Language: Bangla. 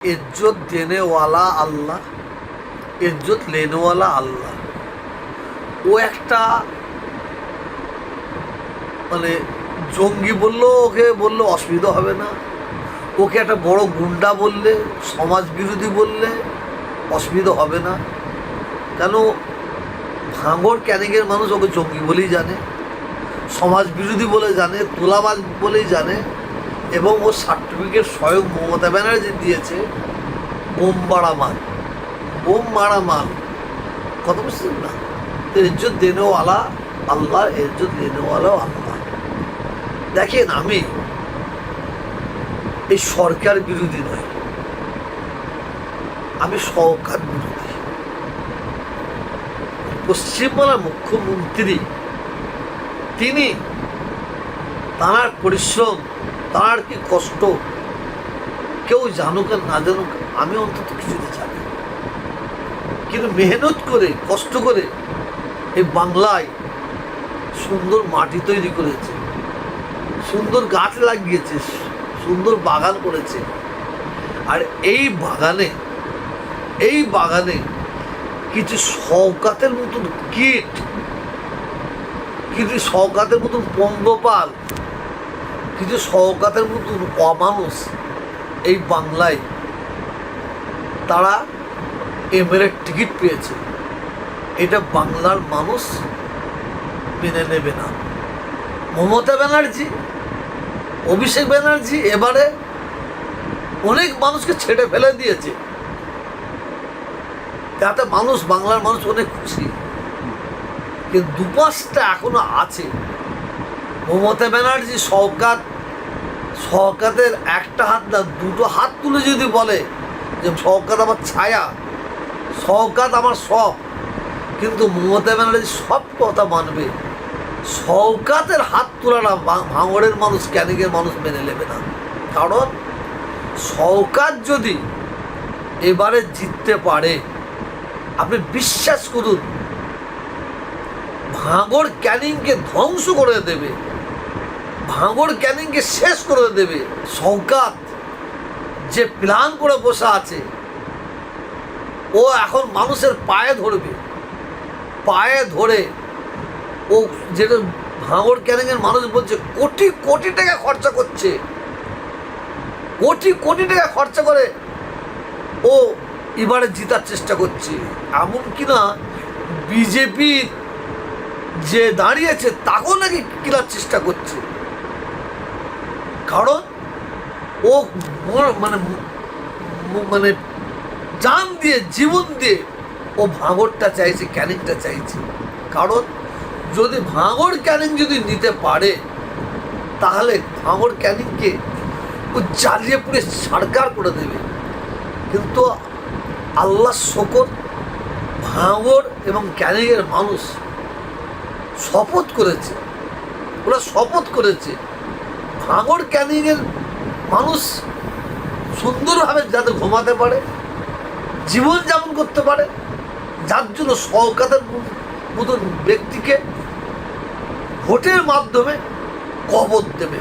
इज्जत देने वाला আল্লাহ, ইজ্জত লেনেওয়ালা আল্লাহ। ও একটা মানে জঙ্গি বললেও ওকে বললে অসুবিধা হবে না, ওকে একটা বড় গুন্ডা বললে, সমাজ বিরোধী বললে অসুবিধা হবে না। কেন ভাঙড় ক্যানিংয়ের মানুষ ওকে জঙ্গি বলেই জানে, সমাজ বিরোধী বলে জানে, তোলাবাজ বলেই জানে। এবং ও সার্টিফিকেট স্বয়ং মমতা ব্যানার্জি দিয়েছে বোম মারা মাল। কত বুঝছেন না? তো ইজ্জত দেনেওয়ালা আল্লাহ, ইজ্জত লেনেওয়ালাও আল্লাহ। দেখেন, আমি এই সরকার বিরোধী নয়, আমি সরকার বিরোধী। পশ্চিমবাংলার মুখ্যমন্ত্রী তিনি, তাঁর পরিশ্রম, তাঁর কি কষ্ট কেউ জানুক আর না জানুক, আমি অন্তত কিছুতে জানি। কিন্তু মেহনত করে, কষ্ট করে এই বাংলায় সুন্দর মাটি তৈরি করেছে, সুন্দর গাছ লাগিয়েছে, সুন্দর বাগান করেছে। আর এই বাগানে কিছু শওকাতের মতন কীট, কিছু শওকাতের মতন পঙ্গপাল, কিছু শওকাতের মতন অমানুষ এই বাংলায় তারা এমএলএর টিকিট পেয়েছে। এটা বাংলার মানুষ মেনে নেবে না। মমতা ব্যানার্জি, অভিষেক ব্যানার্জি এবারে অনেক মানুষকে ছেড়ে ফেলে দিয়েছে, তাতে বাংলার মানুষ অনেক খুশি। কিন্তু দুপাশটা এখনো আছে। মমতা ব্যানার্জি শওকাতের একটা হাত না, দুটো হাত তুলে যদি বলে যে শওকাত আমার ছায়া, শওকাত আমার সব, কিন্তু মমতা ব্যানার্জি সব কথা মানবে। শওকাতের হাত তোলাটা ভাঙড়ের মানুষ, ক্যানিংয়ের মানুষ মেনে নেবে না। কারণ শওকাত যদি এবারে জিততে পারে, আপনি বিশ্বাস করুন, ভাঙড় ক্যানিংকে ধ্বংস করে দেবে, ভাঙড় ক্যানিংকে শেষ করে দেবে। শওকাত যে প্ল্যান করে বসে আছে, ও এখন মানুষের পায়ে ধরে ও যেটা ভাঙড় ক্যানিংয়ের মানুষ বলছে কোটি কোটি টাকা খরচা করছে, কোটি টাকা খরচা করে ও এবারে জিতার চেষ্টা করছে। এমনকি না বিজেপির যে দাঁড়িয়েছে তাকেও নাকি কেনার চেষ্টা করছে। কারণ ও মানে জান দিয়ে, জীবন দিয়ে ও ভাঙড়টা চাইছে, ক্যানিংটা চাইছে। কারণ যদি ভাঙড় ক্যানিং যদি নিতে পারে, তাহলে ভাঙড় ক্যানিংকে ও জ্বালিয়ে পুড়ে সরকার করে দেবে। কিন্তু আল্লাহ শকর, ভাঙড় এবং ক্যানিংয়ের মানুষ শপথ করেছে ভাঙড় ক্যানিংয়ের মানুষ সুন্দরভাবে যাতে ঘুমাতে পারে, জীবনযাপন করতে পারে, যার জন্য শওকাতের মতন ব্যক্তিকে ভোটের মাধ্যমে কবর দেবে।